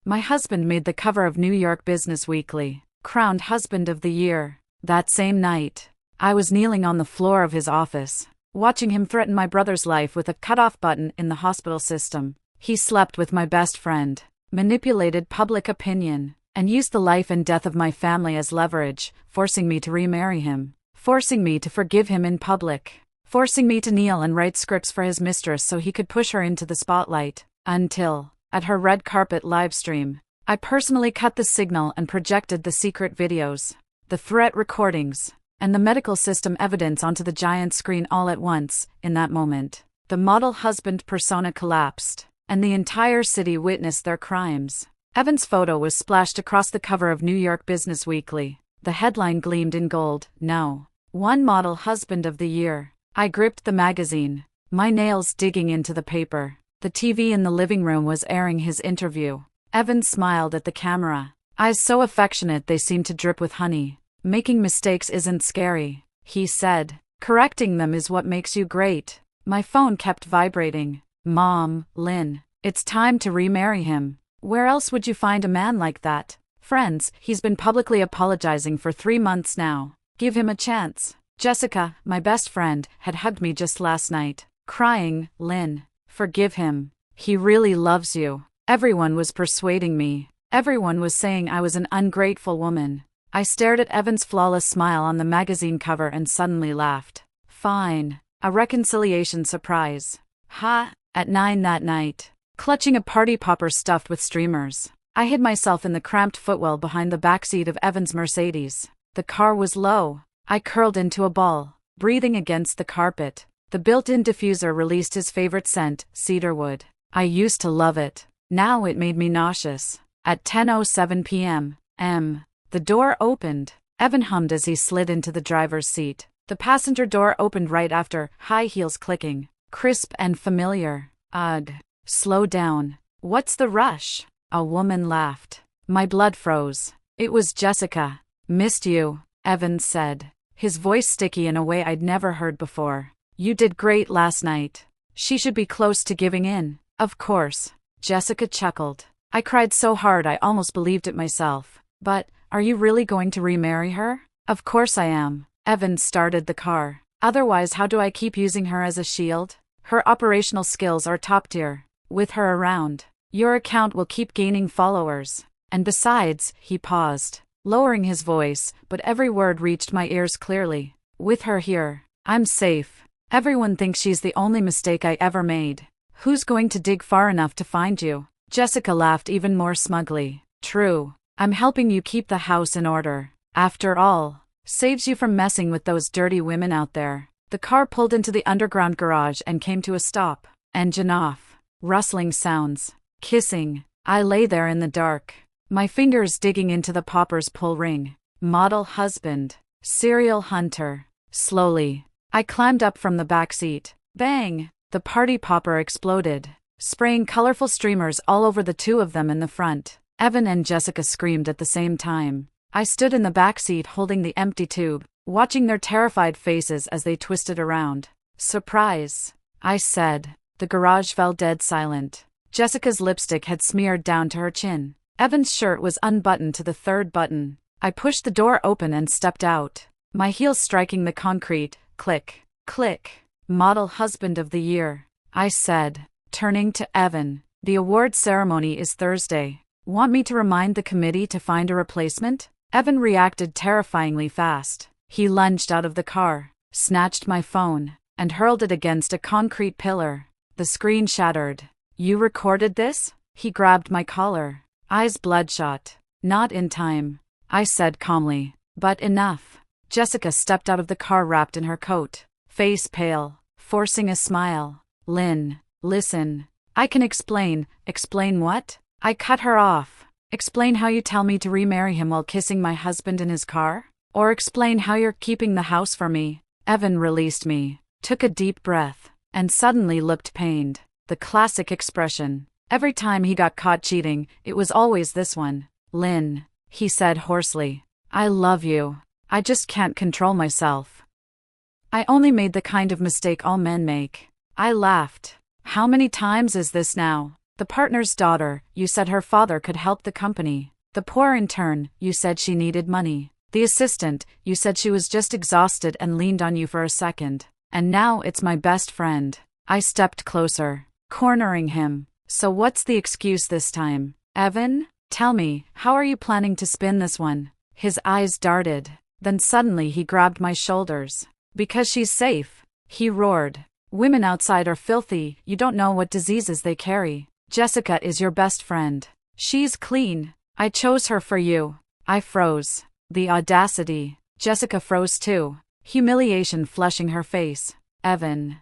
My husband made the cover of New York Business Weekly, crowned Husband of the Year. That same night, I was kneeling on the floor of his office, watching him threaten my brother's life with a cutoff button in the hospital system. He slept with my best friend, manipulated public opinion, and used the life and death of my family as leverage, forcing me to remarry him, forcing me to forgive him in public, forcing me to kneel and write scripts for his mistress so he could push her into the spotlight, until, at her red carpet livestream, I personally cut the signal and projected the secret videos, the threat recordings, and the medical system evidence onto the giant screen all at once. In that moment, the model husband persona collapsed, and the entire city witnessed their crimes. Evan's photo was splashed across the cover of New York Business Weekly. The headline gleamed in gold, "No. One Model Husband of the Year." I gripped the magazine, my nails digging into the paper. The TV in the living room was airing his interview. Evan smiled at the camera, eyes so affectionate they seemed to drip with honey. "Making mistakes isn't scary," he said. "Correcting them is what makes you great." My phone kept vibrating. "Mom, Lynn, it's time to remarry him. Where else would you find a man like that?" "Friends, he's been publicly apologizing for 3 months now. Give him a chance." Jessica, my best friend, had hugged me just last night, crying, "Lynn, forgive him. He really loves you." Everyone was persuading me. Everyone was saying I was an ungrateful woman. I stared at Evan's flawless smile on the magazine cover and suddenly laughed. Fine. A reconciliation surprise. Ha! At 9 that night, clutching a party popper stuffed with streamers, I hid myself in the cramped footwell behind the backseat of Evan's Mercedes. The car was low. I curled into a ball, breathing against the carpet. The built-in diffuser released his favorite scent, cedarwood. I used to love it. Now it made me nauseous. At 10:07 p.m., the door opened. Evan hummed as he slid into the driver's seat. The passenger door opened right after, high heels clicking, crisp and familiar. Ugh. Slow down. What's the rush? A woman laughed. My blood froze. It was Jessica. "Missed you," Evan said, his voice sticky in a way I'd never heard before. "You did great last night." She should be close to giving in. Of course. Jessica chuckled. I cried so hard I almost believed it myself. "But, are you really going to remarry her?" "Of course I am." Evan started the car. "Otherwise how do I keep using her as a shield? Her operational skills are top tier. With her around, your account will keep gaining followers. And besides," he paused, lowering his voice, but every word reached my ears clearly. "With her here, I'm safe. Everyone thinks she's the only mistake I ever made. Who's going to dig far enough to find you?" Jessica laughed even more smugly. "True. I'm helping you keep the house in order. After all, saves you from messing with those dirty women out there." The car pulled into the underground garage and came to a stop. Engine off. Rustling sounds. Kissing. I lay there in the dark, my fingers digging into the popper's pull ring. Model husband. Serial hunter. Slowly, I climbed up from the back seat. Bang! The party popper exploded, spraying colorful streamers all over the two of them in the front. Evan and Jessica screamed at the same time. I stood in the back seat holding the empty tube, watching their terrified faces as they twisted around. "Surprise," I said. The garage fell dead silent. Jessica's lipstick had smeared down to her chin. Evan's shirt was unbuttoned to the third button. I pushed the door open and stepped out, my heels striking the concrete. Click, click. "Model Husband of the Year," I said, turning to Evan. "The award ceremony is Thursday. Want me to remind the committee to find a replacement?" Evan reacted terrifyingly fast. He lunged out of the car, snatched my phone, and hurled it against a concrete pillar. The screen shattered. "You recorded this?" He grabbed my collar, eyes bloodshot. "Not in time," I said calmly. "But enough." Jessica stepped out of the car wrapped in her coat, face pale, forcing a smile. "Lynn, listen. I can explain." "Explain what?" I cut her off. "Explain how you tell me to remarry him while kissing my husband in his car? Or explain how you're keeping the house for me?" Evan released me, took a deep breath, and suddenly looked pained. The classic expression. Every time he got caught cheating, it was always this one. "Lynn," he said hoarsely, "I love you. I just can't control myself. I only made the kind of mistake all men make." I laughed. "How many times is this now?" The partner's daughter, you said her father could help the company. The poor intern, you said she needed money. The assistant, you said she was just exhausted and leaned on you for a second. And now it's my best friend. I stepped closer, cornering him. So what's the excuse this time, Evan? Tell me, how are you planning to spin this one? His eyes darted. Then suddenly he grabbed my shoulders. Because she's safe, he roared. Women outside are filthy, you don't know what diseases they carry. Jessica is your best friend. She's clean. I chose her for you. I froze. The audacity. Jessica froze too. Humiliation flushing her face. Evan.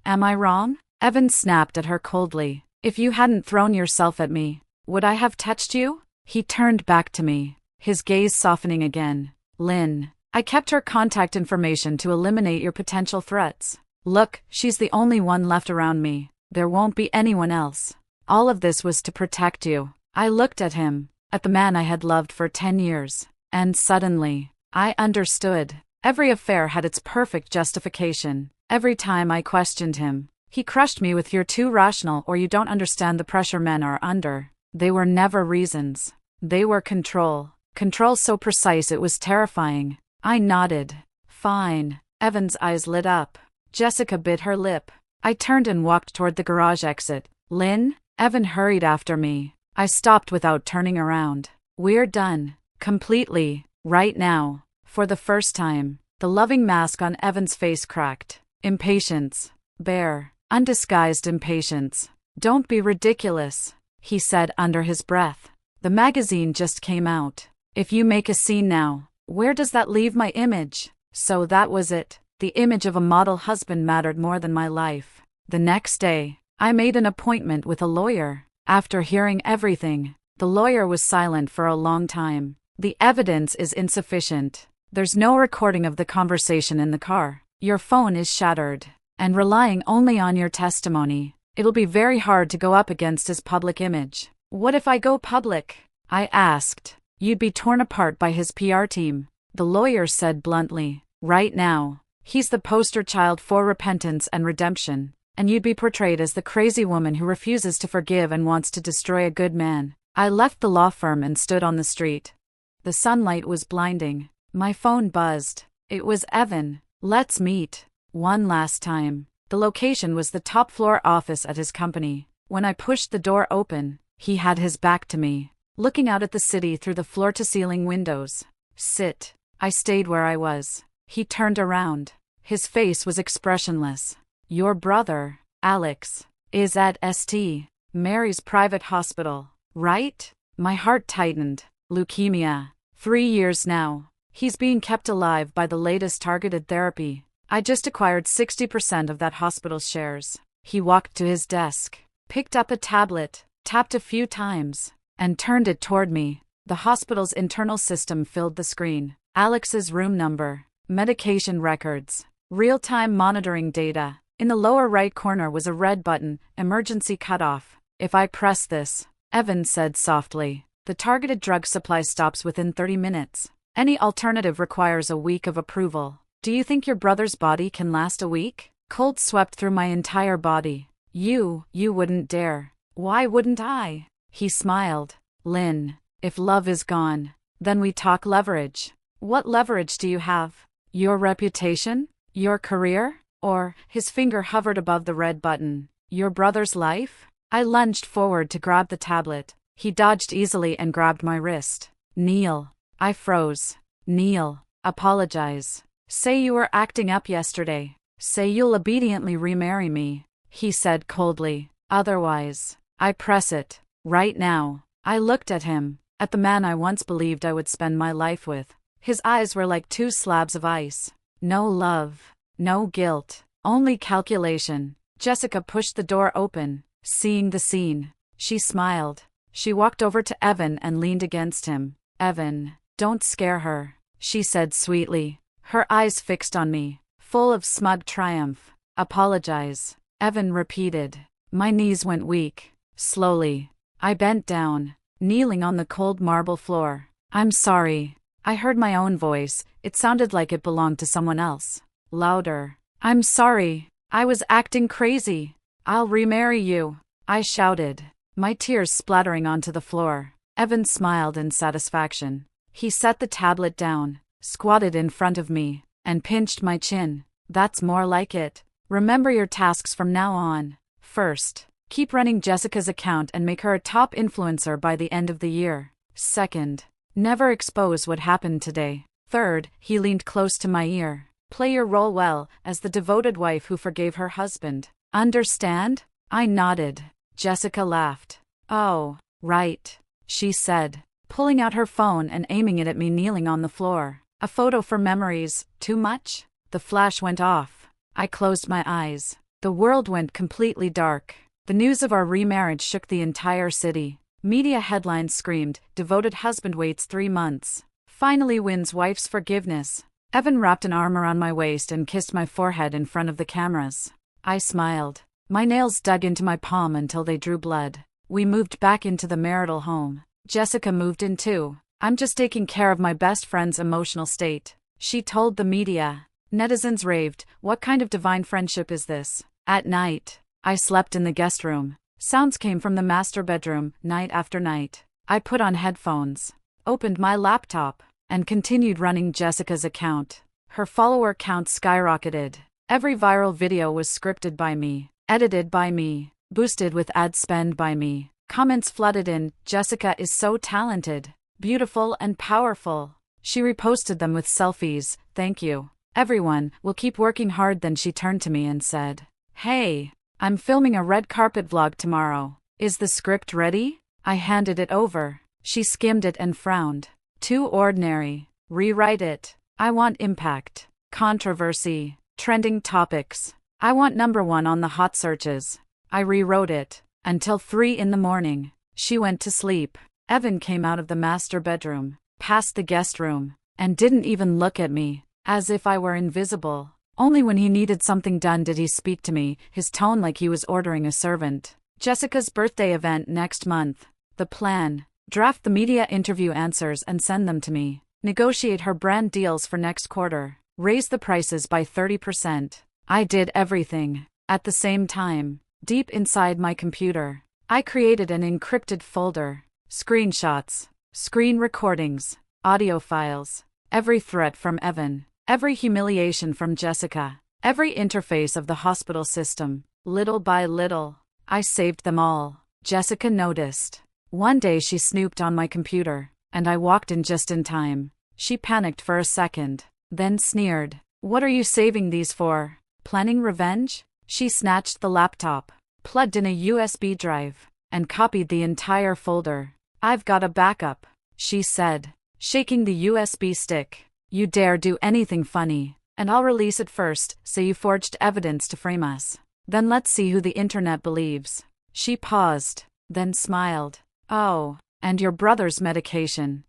Am I wrong? Evan snapped at her coldly. If you hadn't thrown yourself at me, would I have touched you? He turned back to me, his gaze softening again. Lynn, I kept her contact information to eliminate your potential threats. Look, she's the only one left around me. There won't be anyone else. All of this was to protect you. I looked at him, at the man I had loved for 10 years, and suddenly, I understood. Every affair had its perfect justification. Every time I questioned him, he crushed me with "you're too rational" or "you don't understand the pressure men are under." They were never reasons. They were control. Control so precise it was terrifying. I nodded. Fine. Evan's eyes lit up. Jessica bit her lip. I turned and walked toward the garage exit. Lynn? Evan hurried after me. I stopped without turning around. We're done. Completely. Right now. For the first time, the loving mask on Evan's face cracked. Impatience. Bare. Undisguised impatience. Don't be ridiculous, he said under his breath. The magazine just came out. If you make a scene now, where does that leave my image? So that was it. The image of a model husband mattered more than my life. The next day, I made an appointment with a lawyer. After hearing everything, the lawyer was silent for a long time. The evidence is insufficient. There's no recording of the conversation in the car. Your phone is shattered. And relying only on your testimony, it'll be very hard to go up against his public image. What if I go public? I asked. You'd be torn apart by his PR team, the lawyer said bluntly. Right now, he's the poster child for repentance and redemption, and you'd be portrayed as the crazy woman who refuses to forgive and wants to destroy a good man. I left the law firm and stood on the street. The sunlight was blinding. My phone buzzed. It was Evan. Let's meet. One last time. The location was the top floor office at his company. When I pushed the door open, he had his back to me, looking out at the city through the floor-to-ceiling windows. Sit. I stayed where I was. He turned around. His face was expressionless. Your brother, Alex, is at St. Mary's private hospital, right? My heart tightened. Leukemia. 3 years now. He's being kept alive by the latest targeted therapy. I just acquired 60% of that hospital's shares. He walked to his desk, picked up a tablet, tapped a few times, and turned it toward me. The hospital's internal system filled the screen. Alex's room number, medication records, real-time monitoring data. In the lower right corner was a red button, emergency cutoff. If I press this, Evan said softly, the targeted drug supply stops within 30 minutes. Any alternative requires a week of approval. Do you think your brother's body can last a week? Cold swept through my entire body. You wouldn't dare. Why wouldn't I? He smiled. Lynn, if love is gone, then we talk leverage. What leverage do you have? Your reputation? Your career? Or, his finger hovered above the red button, your brother's life? I lunged forward to grab the tablet. He dodged easily and grabbed my wrist. Kneel. I froze. Kneel. Apologize. Say you were acting up yesterday. Say you'll obediently remarry me, he said coldly. Otherwise, I press it. Right now. I looked at him, at the man I once believed I would spend my life with. His eyes were like 2 slabs of ice. No love. No guilt. Only calculation. Jessica pushed the door open, seeing the scene. She smiled. She walked over to Evan and leaned against him. Evan, don't scare her, she said sweetly. Her eyes fixed on me, full of smug triumph. Apologize, Evan repeated. My knees went weak. Slowly, I bent down, kneeling on the cold marble floor. I'm sorry. I heard my own voice. It sounded like it belonged to someone else. Louder. I'm sorry. I was acting crazy. I'll remarry you. I shouted, my tears splattering onto the floor. Evan smiled in satisfaction. He set the tablet down, squatted in front of me, and pinched my chin. That's more like it. Remember your tasks from now on. First, keep running Jessica's account and make her a top influencer by the end of the year. Second, never expose what happened today. Third, he leaned close to my ear. Play your role well, as the devoted wife who forgave her husband. Understand? I nodded. Jessica laughed. Oh, right, she said, pulling out her phone and aiming it at me kneeling on the floor. A photo for memories, too much? The flash went off. I closed my eyes. The world went completely dark. The news of our remarriage shook the entire city. Media headlines screamed, devoted husband waits 3 months. Finally wins wife's forgiveness. Evan wrapped an arm around my waist and kissed my forehead in front of the cameras. I smiled. My nails dug into my palm until they drew blood. We moved back into the marital home. Jessica moved in too. I'm just taking care of my best friend's emotional state, she told the media. Netizens raved, what kind of divine friendship is this? At night, I slept in the guest room. Sounds came from the master bedroom, night after night. I put on headphones, opened my laptop, and continued running Jessica's account. Her follower count skyrocketed. Every viral video was scripted by me, edited by me, boosted with ad spend by me. Comments flooded in, Jessica is so talented, beautiful and powerful. She reposted them with selfies, thank you. Everyone will keep working hard. Then she turned to me and said, hey, I'm filming a red carpet vlog tomorrow. Is the script ready? I handed it over. She skimmed it and frowned. Too ordinary. Rewrite it. I want impact, controversy, trending topics. I want #1 on the hot searches. I rewrote it. Until 3 in the morning. She went to sleep. Evan came out of the master bedroom, past the guest room, and didn't even look at me, as if I were invisible. Only when he needed something done did he speak to me, his tone like he was ordering a servant. Jessica's birthday event next month. The plan: draft the media interview answers and send them to me. Negotiate her brand deals for next quarter. Raise the prices by 30%. I did everything. At the same time, deep inside my computer, I created an encrypted folder. Screenshots, screen recordings, audio files, every threat from Evan, every humiliation from Jessica, every interface of the hospital system. Little by little, I saved them all. Jessica noticed. One day she snooped on my computer, and I walked in just in time. She panicked for a second, then sneered. What are you saving these for? Planning revenge? She snatched the laptop, plugged in a USB drive, and copied the entire folder. I've got a backup, she said, shaking the USB stick. You dare do anything funny, and I'll release it first, say you forged evidence to frame us. Then let's see who the internet believes. She paused, then smiled. Oh, and your brother's medication.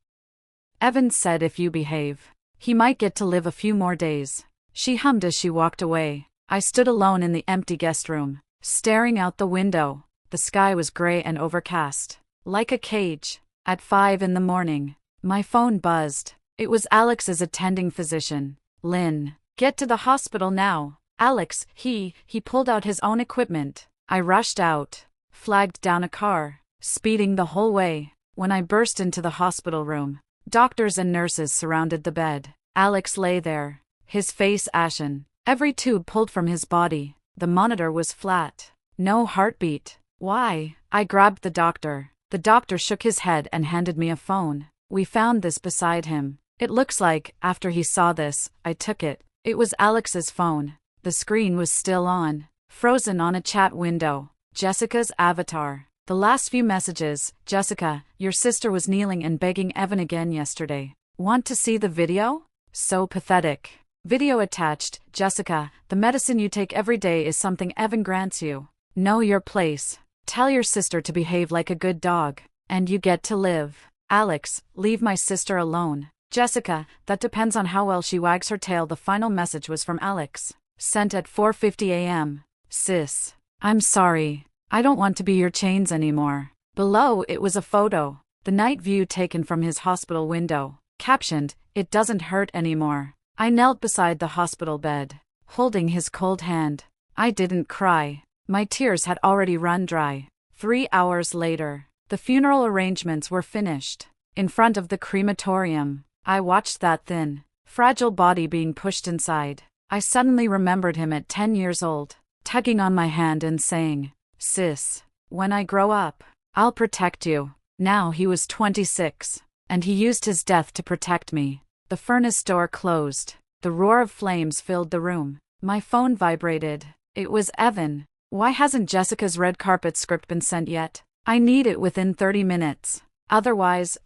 Evan said if you behave, he might get to live a few more days. She hummed as she walked away. I stood alone in the empty guest room, staring out the window. The sky was gray and overcast, like a cage. At 5 in the morning, my phone buzzed. It was Alex's attending physician. Lynn, get to the hospital now. Alex, he pulled out his own equipment. I rushed out, flagged down a car, speeding the whole way. When I burst into the hospital room, doctors and nurses surrounded the bed. Alex lay there, his face ashen, every tube pulled from his body. The monitor was flat. No heartbeat. Why? I grabbed the doctor. The doctor shook his head and handed me a phone. We found this beside him. It looks like, after he saw this, I took it. It was Alex's phone. The screen was still on, frozen on a chat window. Jessica's avatar. The last few messages. Jessica, your sister was kneeling and begging Evan again yesterday. Want to see the video? So pathetic. Video attached. Jessica, the medicine you take every day is something Evan grants you. Know your place. Tell your sister to behave like a good dog, and you get to live. Alex, leave my sister alone. Jessica, that depends on how well she wags her tail. The final message was from Alex, sent at 4:50 a.m. Sis, I'm sorry. I don't want to be your chains anymore. Below it was a photo, the night view taken from his hospital window, captioned, it doesn't hurt anymore. I knelt beside the hospital bed, holding his cold hand. I didn't cry. My tears had already run dry. 3 hours later, the funeral arrangements were finished. In front of the crematorium, I watched that thin, fragile body being pushed inside. I suddenly remembered him at 10 years old, tugging on my hand and saying, "Sis, when I grow up, I'll protect you." Now he was 26, and he used his death to protect me. The furnace door closed. The roar of flames filled the room. My phone vibrated. It was Evan. "Why hasn't Jessica's red carpet script been sent yet? I need it within 30 minutes. Otherwise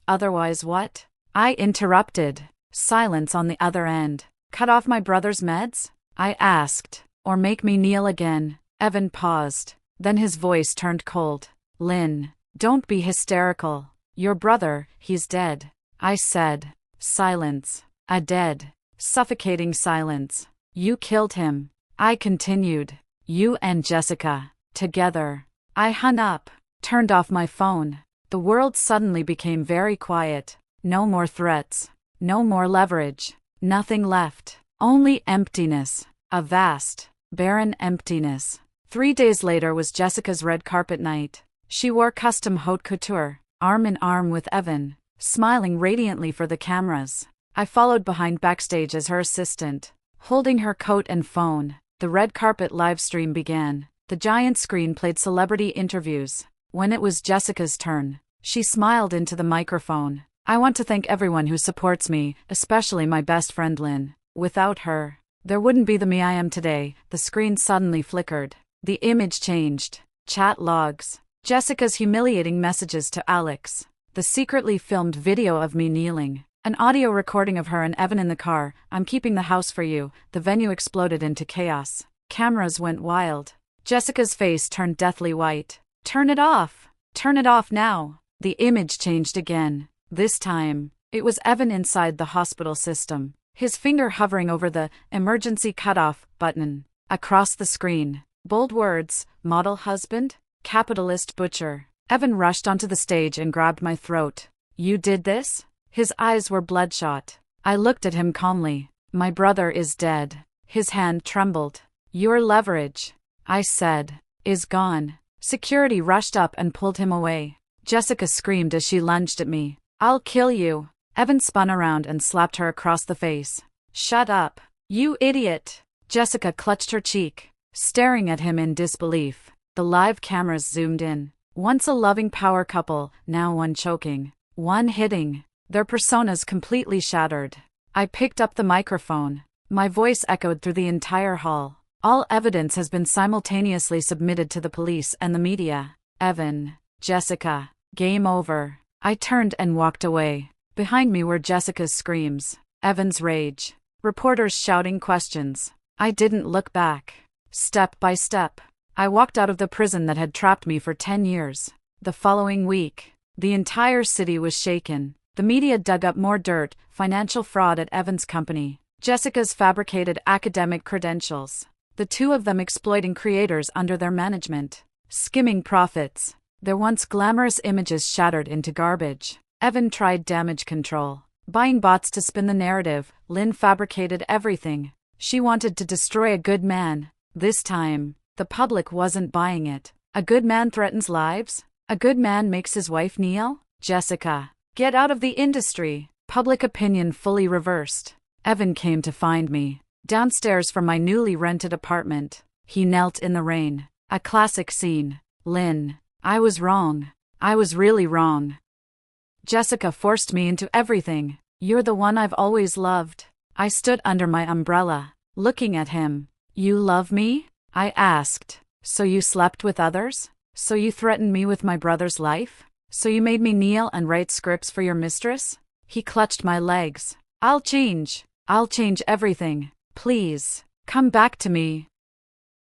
what?" I interrupted. Silence on the other end. "Cut off my brother's meds?" I asked. "Or make me kneel again?" Evan paused. Then his voice turned cold. "Lynn, don't be hysterical. Your brother, he's dead." I said. Silence. A dead, suffocating silence. "You killed him." I continued. "You and Jessica, together." I hung up, turned off my phone. The world suddenly became very quiet. No more threats. No more leverage. Nothing left. Only emptiness. A vast, barren emptiness. 3 days later was Jessica's red carpet night. She wore custom haute couture, arm in arm with Evan, smiling radiantly for the cameras. I followed behind backstage as her assistant, holding her coat and phone. The red carpet livestream began. The giant screen played celebrity interviews. When it was Jessica's turn, she smiled into the microphone. "I want to thank everyone who supports me, especially my best friend Lynn. Without her, there wouldn't be the me I am today." The screen suddenly flickered. The image changed. Chat logs. Jessica's humiliating messages to Alex. The secretly filmed video of me kneeling. An audio recording of her and Evan in the car. "I'm keeping the house for you." The venue exploded into chaos. Cameras went wild. Jessica's face turned deathly white. "Turn it off! Turn it off now!" The image changed again. This time, it was Evan inside the hospital system, his finger hovering over the emergency cutoff button. Across the screen, bold words: "Model husband, capitalist butcher." Evan rushed onto the stage and grabbed my throat. "You did this?" His eyes were bloodshot. I looked at him calmly. "My brother is dead." His hand trembled. "Your leverage," I said, "is gone." Security rushed up and pulled him away. Jessica screamed as she lunged at me. "I'll kill you." Evan spun around and slapped her across the face. "Shut up, you idiot." Jessica clutched her cheek, staring at him in disbelief. The live cameras zoomed in. Once a loving power couple, now one choking, one hitting, their personas completely shattered. I picked up the microphone. My voice echoed through the entire hall. "All evidence has been simultaneously submitted to the police and the media. Evan, Jessica, game over." I turned and walked away. Behind me were Jessica's screams, Evan's rage, reporters shouting questions. I didn't look back. Step by step, I walked out of the prison that had trapped me for 10 years. The following week, the entire city was shaken. The media dug up more dirt: financial fraud at Evan's company, Jessica's fabricated academic credentials, the two of them exploiting creators under their management, skimming profits. Their once glamorous images shattered into garbage. Evan tried damage control, buying bots to spin the narrative. Lynn fabricated everything. She wanted to destroy a good man. This time, the public wasn't buying it. A good man threatens lives? A good man makes his wife kneel? Jessica, get out of the industry. Public opinion fully reversed. Evan came to find me downstairs from my newly rented apartment. He knelt in the rain. A classic scene. "Lynn, I was wrong. I was really wrong. Jessica forced me into everything. You're the one I've always loved." I stood under my umbrella, looking at him. "You love me?" I asked. "So you slept with others? So you threatened me with my brother's life? So you made me kneel and write scripts for your mistress?" He clutched my legs. I'll change everything. Please, come back to me.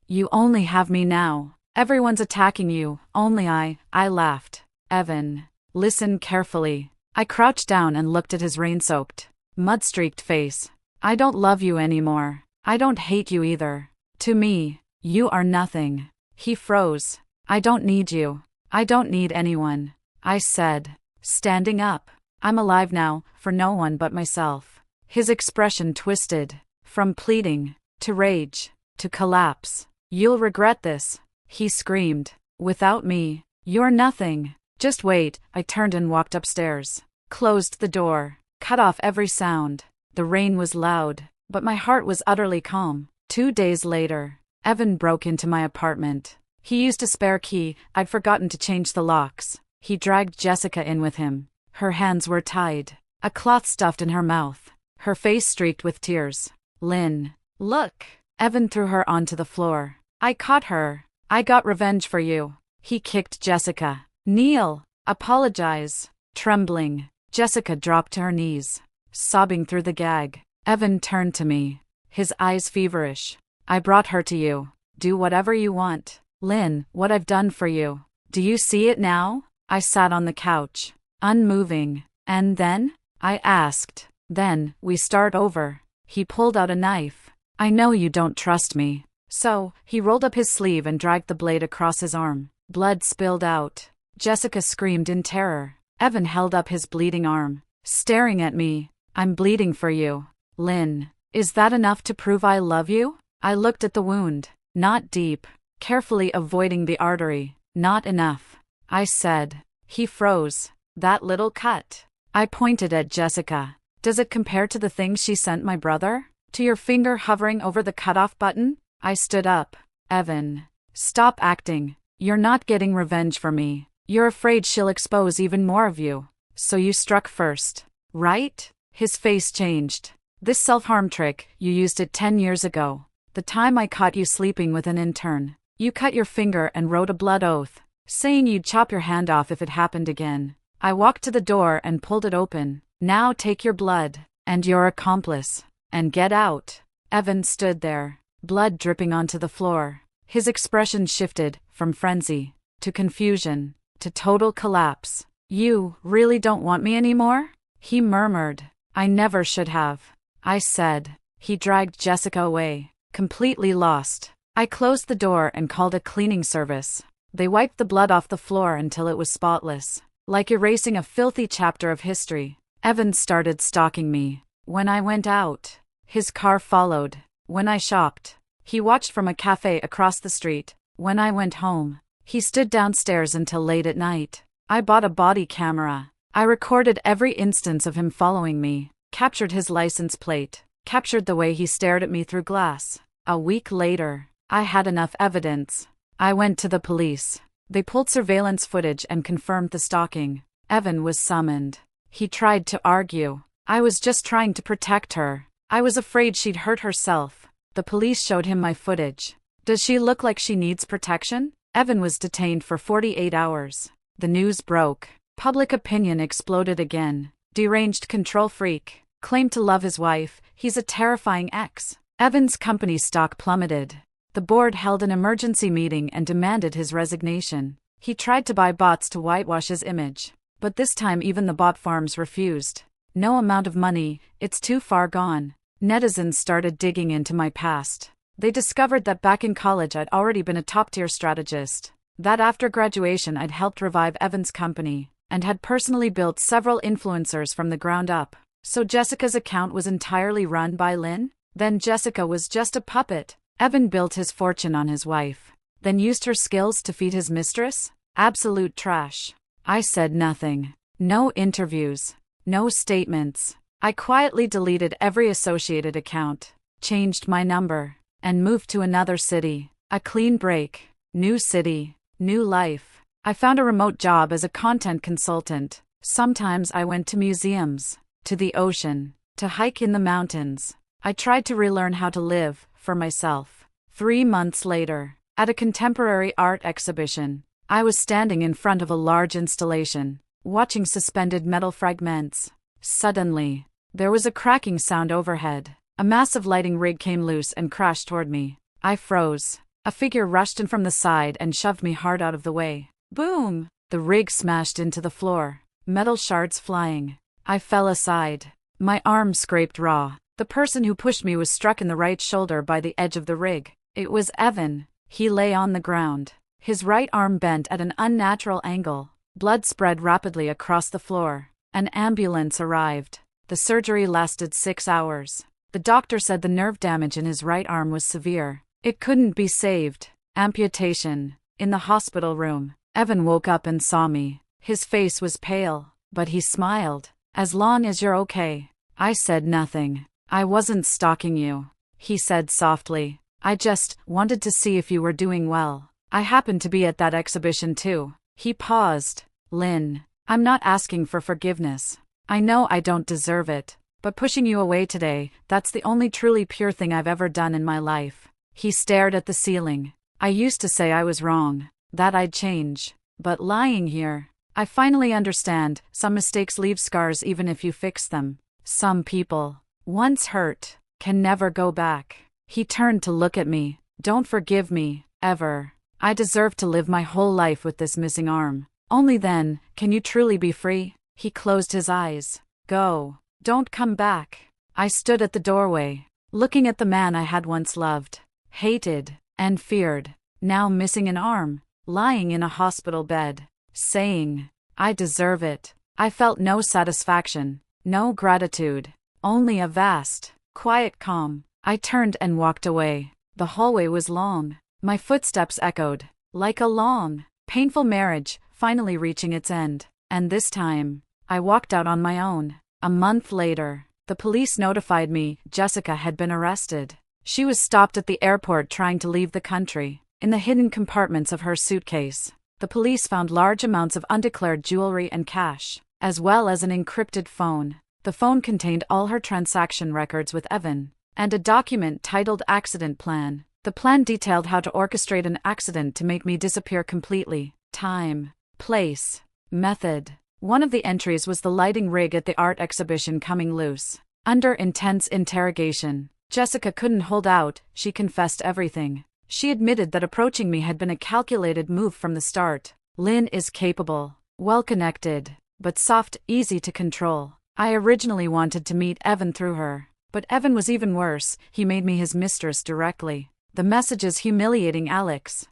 You only have me now. Everyone's attacking you, only I laughed. "Evan, listen carefully." I crouched down and looked at his rain-soaked, mud-streaked face. "I don't love you anymore. I don't hate you either. To me, you are nothing." He froze. "I don't need you. I don't need anyone," I said, standing up. "I'm alive now, for no one but myself." His expression twisted, from pleading, to rage, to collapse. "You'll regret this," he screamed. "Without me, You're nothing. Just wait. I turned and walked upstairs. Closed the door. Cut off every sound. The rain was loud, but my heart was utterly calm. 2 days later, Evan broke into my apartment. He used a spare key. I'd forgotten to change the locks. He dragged Jessica in with him. Her hands were tied, a cloth stuffed in her mouth, her face streaked with tears. Lynn, look! Evan threw her onto the floor. I caught her. I got revenge for you. He kicked Jessica. Kneel. Apologize. Trembling, Jessica dropped to her knees, sobbing through the gag. Evan turned to me, his eyes feverish. I brought her to you. Do whatever you want. Lynn, what I've done for you. Do you see it now? I sat on the couch, unmoving. And then? I asked. Then, we start over. He pulled out a knife. I know you don't trust me. So, he rolled up his sleeve and dragged the blade across his arm. Blood spilled out. Jessica screamed in terror. Evan held up his bleeding arm, staring at me. I'm bleeding for you. Lynn, is that enough to prove I love you? I looked at the wound. Not deep. Carefully avoiding the artery. Not enough. I said. He froze. That little cut. I pointed at Jessica. Does it compare to the things she sent my brother? To your finger hovering over the cutoff button? I stood up. Evan, stop acting. You're not getting revenge for me. You're afraid she'll expose even more of you. So you struck first, right? His face changed. This self-harm trick, you used it 10 years ago. The time I caught you sleeping with an intern. You cut your finger and wrote a blood oath, saying you'd chop your hand off if it happened again. I walked to the door and pulled it open. Now take your blood, and your accomplice, and get out. Evan stood there, blood dripping onto the floor. His expression shifted, from frenzy, to confusion, to total collapse. You really don't want me anymore? He murmured. I never should have. I said. He dragged Jessica away, completely lost. I closed the door and called a cleaning service. They wiped the blood off the floor until it was spotless, like erasing a filthy chapter of history. Evan started stalking me. When I went out, his car followed. When I shopped, he watched from a cafe across the street. When I went home, he stood downstairs until late at night. I bought a body camera. I recorded every instance of him following me, captured his license plate, captured the way he stared at me through glass. A week later, I had enough evidence. I went to the police. They pulled surveillance footage and confirmed the stalking. Evan was summoned. He tried to argue. I was just trying to protect her. I was afraid she'd hurt herself. The police showed him my footage. Does she look like she needs protection? Evan was detained for 48 hours. The news broke. Public opinion exploded again. Deranged control freak. Claimed to love his wife. He's a terrifying ex. Evan's company stock plummeted. The board held an emergency meeting and demanded his resignation. He tried to buy bots to whitewash his image. But this time even the bot farms refused. No amount of money, it's too far gone. Netizens started digging into my past. They discovered that back in college I'd already been a top-tier strategist. That after graduation I'd helped revive Evan's company, and had personally built several influencers from the ground up. So Jessica's account was entirely run by Lynn? Then Jessica was just a puppet. Evan built his fortune on his wife, then used her skills to feed his mistress? Absolute trash. I said nothing. No interviews. No statements. I quietly deleted every associated account, changed my number, and moved to another city. A clean break. New city. New life. I found a remote job as a content consultant. Sometimes I went to museums, to the ocean, to hike in the mountains. I tried to relearn how to live, for myself. 3 months later, at a contemporary art exhibition, I was standing in front of a large installation, watching suspended metal fragments. Suddenly, there was a cracking sound overhead. A massive lighting rig came loose and crashed toward me. I froze. A figure rushed in from the side and shoved me hard out of the way. Boom! The rig smashed into the floor, metal shards flying. I fell aside. My arm scraped raw. The person who pushed me was struck in the right shoulder by the edge of the rig. It was Evan. He lay on the ground, his right arm bent at an unnatural angle. Blood spread rapidly across the floor. An ambulance arrived. The surgery lasted 6 hours. The doctor said the nerve damage in his right arm was severe. It couldn't be saved. Amputation. In the hospital room, Evan woke up and saw me. His face was pale, but he smiled. "As long as you're okay." I said nothing. "I wasn't stalking you," he said softly. "I just wanted to see if you were doing well. I happened to be at that exhibition too." He paused. "Lynn, I'm not asking for forgiveness. I know I don't deserve it. But pushing you away today, that's the only truly pure thing I've ever done in my life." He stared at the ceiling. "I used to say I was wrong, that I'd change. But lying here, I finally understand, some mistakes leave scars even if you fix them. Some people, once hurt, can never go back." He turned to look at me. "Don't forgive me, ever. I deserve to live my whole life with this missing arm. Only then can you truly be free." He closed his eyes. "Go. Don't come back." I stood at the doorway, looking at the man I had once loved, hated, and feared, now missing an arm, lying in a hospital bed, saying, "I deserve it." I felt no satisfaction, no gratitude, only a vast, quiet calm. I turned and walked away. The hallway was long. My footsteps echoed, like a long, painful marriage, finally reaching its end. And this time, I walked out on my own. A month later, the police notified me Jessica had been arrested. She was stopped at the airport trying to leave the country. In the hidden compartments of her suitcase, the police found large amounts of undeclared jewelry and cash, as well as an encrypted phone. The phone contained all her transaction records with Evan, and a document titled Accident Plan. The plan detailed how to orchestrate an accident to make me disappear completely. Time, place, method. One of the entries was the lighting rig at the art exhibition coming loose. Under intense interrogation, Jessica couldn't hold out. She confessed everything. She admitted that approaching me had been a calculated move from the start. "Lynn is capable, well-connected, but soft, easy to control. I originally wanted to meet Evan through her, but Evan was even worse. He made me his mistress directly. The messages humiliating Alex.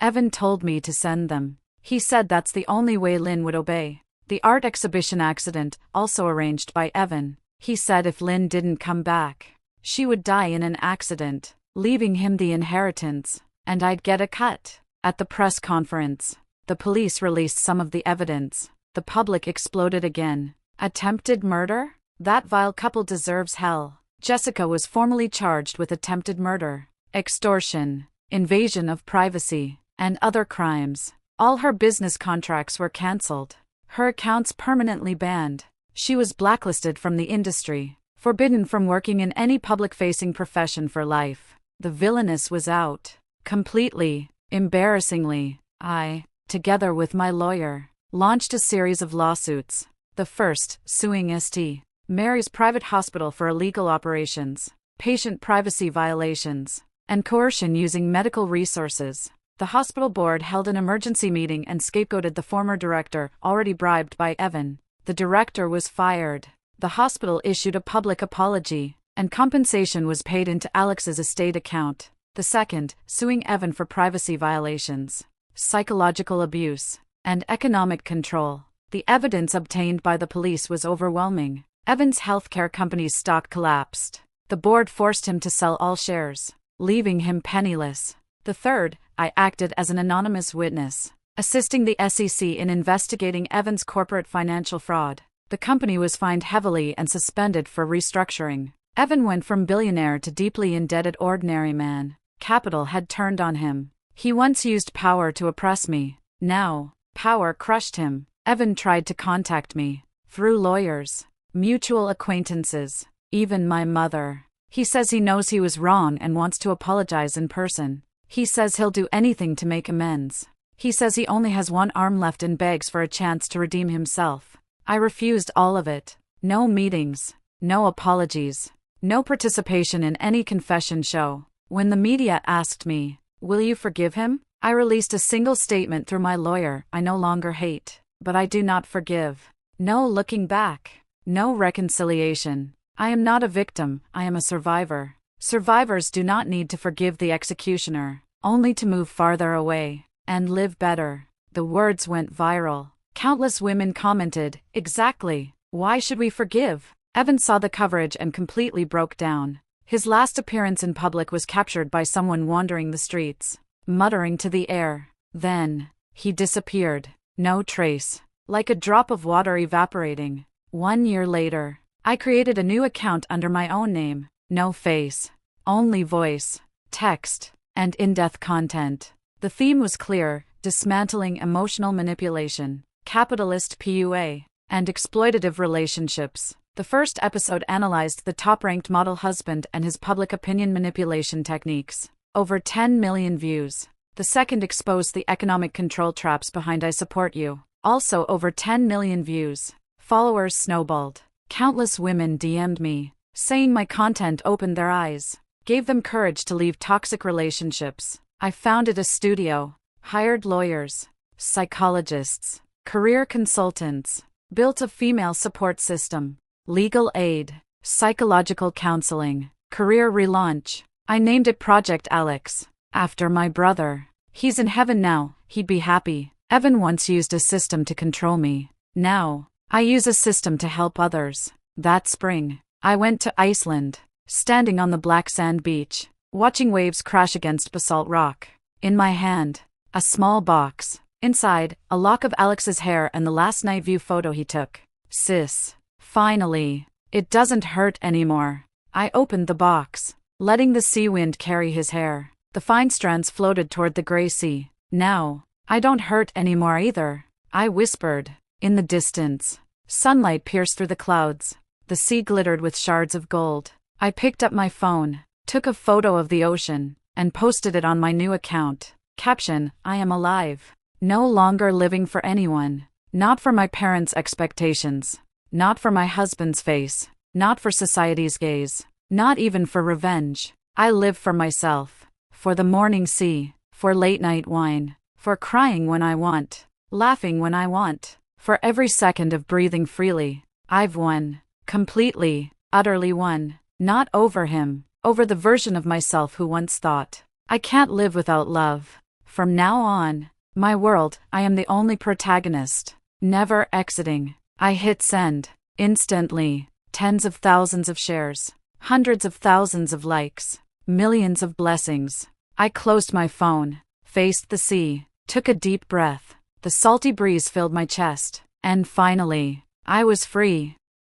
Evan told me to send them. He said that's the only way Lynn would obey. The art exhibition accident, also arranged by Evan. He said if Lynn didn't come back, she would die in an accident, leaving him the inheritance, and I'd get a cut." At the press conference, the police released some of the evidence. The public exploded again. Attempted murder? That vile couple deserves hell. Jessica was formally charged with attempted murder, extortion, invasion of privacy, and other crimes. All her business contracts were cancelled. Her accounts permanently banned. She was blacklisted from the industry, forbidden from working in any public-facing profession for life. The villainess was out. Completely, embarrassingly, I, together with my lawyer, launched a series of lawsuits. The first, suing St. Mary's Private Hospital for illegal operations, patient privacy violations, and coercion using medical resources. The hospital board held an emergency meeting and scapegoated the former director, already bribed by Evan. The director was fired. The hospital issued a public apology, and compensation was paid into Alex's estate account. The second, suing Evan for privacy violations, psychological abuse, and economic control. The evidence obtained by the police was overwhelming. Evan's healthcare company's stock collapsed. The board forced him to sell all shares, leaving him penniless. The third, I acted as an anonymous witness, assisting the SEC in investigating Evan's corporate financial fraud. The company was fined heavily and suspended for restructuring. Evan went from billionaire to deeply indebted ordinary man. Capital had turned on him. He once used power to oppress me. Now, power crushed him. Evan tried to contact me, through lawyers, mutual acquaintances, even my mother. He says he knows he was wrong and wants to apologize in person. He says he'll do anything to make amends. He says he only has one arm left and begs for a chance to redeem himself. I refused all of it. No meetings, no apologies, no participation in any confession show. When the media asked me, "Will you forgive him?" I released a single statement through my lawyer: "I no longer hate, but I do not forgive." No looking back, no reconciliation. I am not a victim, I am a survivor. Survivors do not need to forgive the executioner, only to move farther away and live better. The words went viral. Countless women commented, "Exactly. Why should we forgive?" Evan saw the coverage and completely broke down. His last appearance in public was captured by someone wandering the streets, muttering to the air. Then, He disappeared. No trace. Like a drop of water evaporating. 1 year later, I created a new account under my own name. No face. Only voice, text, and in-depth content. The theme was clear: dismantling emotional manipulation, capitalist PUA, and exploitative relationships. The first episode analyzed the top-ranked model husband and his public opinion manipulation techniques. Over 10 million views. The second exposed the economic control traps behind I Support You. Also over 10 million views. Followers snowballed. Countless women DM'd me, saying my content opened their eyes, gave them courage to leave toxic relationships. I founded a studio, hired lawyers, psychologists, career consultants, built a female support system, legal aid, psychological counseling, career relaunch. I named it Project Alex, after my brother. He's in heaven now, he'd be happy. Evan once used a system to control me. Now, I use a system to help others. That spring, I went to Iceland, standing on the black sand beach, watching waves crash against basalt rock. In my hand, a small box. Inside, a lock of Alex's hair and the last night view photo he took. Sis. Finally, it doesn't hurt anymore. I opened the box, letting the sea wind carry his hair. The fine strands floated toward the gray sea. Now, I don't hurt anymore either. I whispered. In the distance, sunlight pierced through the clouds. The sea glittered with shards of gold. I picked up my phone, took a photo of the ocean, and posted it on my new account. Caption: I am alive. No longer living for anyone. Not for my parents' expectations. Not for my husband's face. Not for society's gaze. Not even for revenge. I live for myself. For the morning sea. For late night wine. For crying when I want. Laughing when I want. For every second of breathing freely. I've won. Completely, utterly won. Not over him. Over the version of myself who once thought, I can't live without love. From now on, my world, I am the only protagonist. Never exiting. I hit send. Instantly. Tens of thousands of shares. Hundreds of thousands of likes. Millions of blessings. I closed my phone. Faced the sea. Took a deep breath. The salty breeze filled my chest. And finally, I was free.